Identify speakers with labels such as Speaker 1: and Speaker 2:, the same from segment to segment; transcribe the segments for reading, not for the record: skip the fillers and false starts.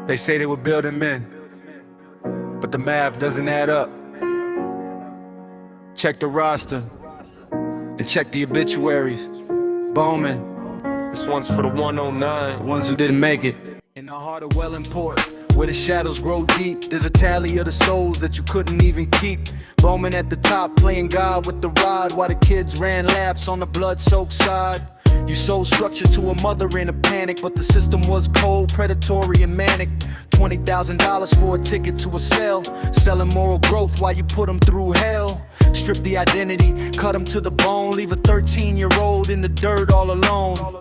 Speaker 1: They say they were building men, but the math doesn't add up. Check the roster, and check the obituaries. Bowman,
Speaker 2: This one's for the 109.
Speaker 1: the ones who didn't make it. In the heart of Wellandport, where the shadows grow deep, there's a tally of the souls that you couldn't even keep. Bowman at the top, playing God with the rod, while the kids ran laps on the blood-soaked side. You sold structure to a mother in a panic, but the system was cold, predatory and manic. $20,000 for a ticket to a cell, selling moral growth while you put them through hell. Strip the identity, cut them to the bone, leave a 13-year-old in the dirt all alone.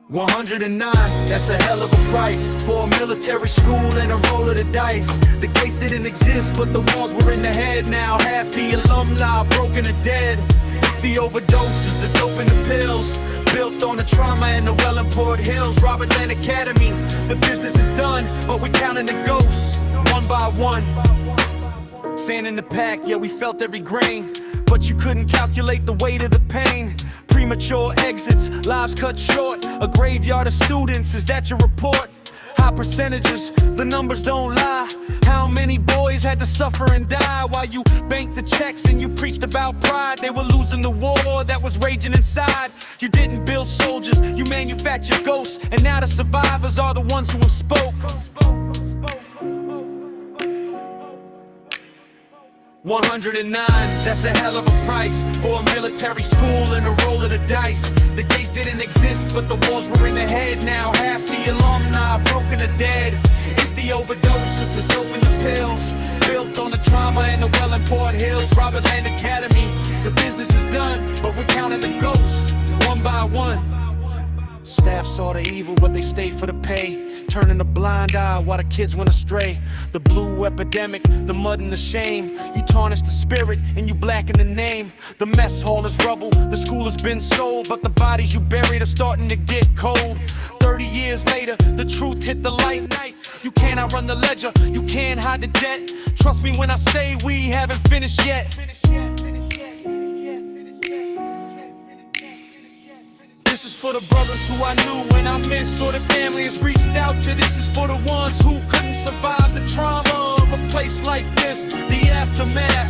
Speaker 1: 109, that's a hell of a price for a military school and a roll of the dice. The gates didn't exist, but the walls were in the head. Now half the alumni broken or dead. It's the overdoses, the dope and the pills, built on the trauma in the Wellandport hills. Robert Land Academy, the business is done, but we're counting the ghosts, one by one. Sand in the pack, yeah, we felt every grain, but you couldn't calculate the weight of the pain. Premature exits, lives cut short, a graveyard of students, is that your report? High percentages, the numbers don't lie. How many boys had to suffer and die while you banked the checks and you preached about pride? They were losing the war that was raging inside. You didn't build soldiers, you manufactured ghosts, and now the survivors are the ones who have spoke. 109, that's a hell of a price for a military school and a roll of the dice. The gates didn't exist, but the walls were in the head. Now half the alumni broken or dead. It's the overdoses, the dope and the pills, built on the trauma in the Wellandport hills. Robert Land Academy, the business is done, but we're counting the ghosts, one by one. Staff saw the evil, but they stayed for the pay, turning a blind eye while the kids went astray. The blue epidemic, the mud and the shame. You tarnish the spirit and you blacken the name. The mess hall is rubble, the school has been sold, but the bodies you buried are starting to get cold. 30 years later, the truth hit the light night. You can't outrun the ledger, you can't hide the debt. Trust me when I say we haven't finished yet. This is for the brothers who I knew and I missed, or the family has reached out to. This is for the ones who couldn't survive the trauma of a place like this, the aftermath.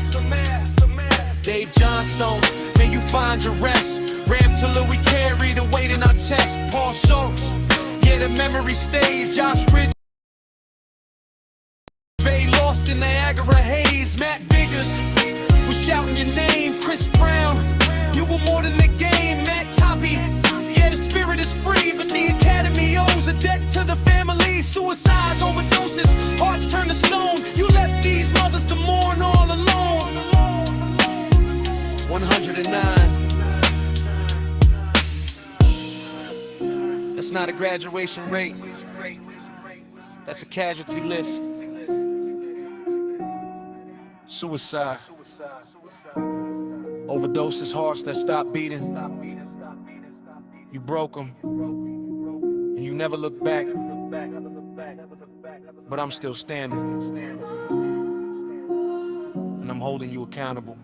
Speaker 1: Dave Johnstone, may you find your rest. Ramtulla, we carry the weight in our chest. Paul Scholtz, yeah, the memory stays. Josh Ridgeway, lost in Niagara haze. Matt Vigars, we're shouting your name. Chris Brown, you were more than the game. Matt Toppi, yeah, the spirit is free, but the academy owes a debt to the family. Suicides, overdoses, hearts turn to stone. You left these mothers to mourn all alone. 109. That's not a graduation rate, that's a casualty list. Suicide, overdoses, hearts that stop beating. You broke them, and you never look back, but I'm still standing, and I'm holding you accountable.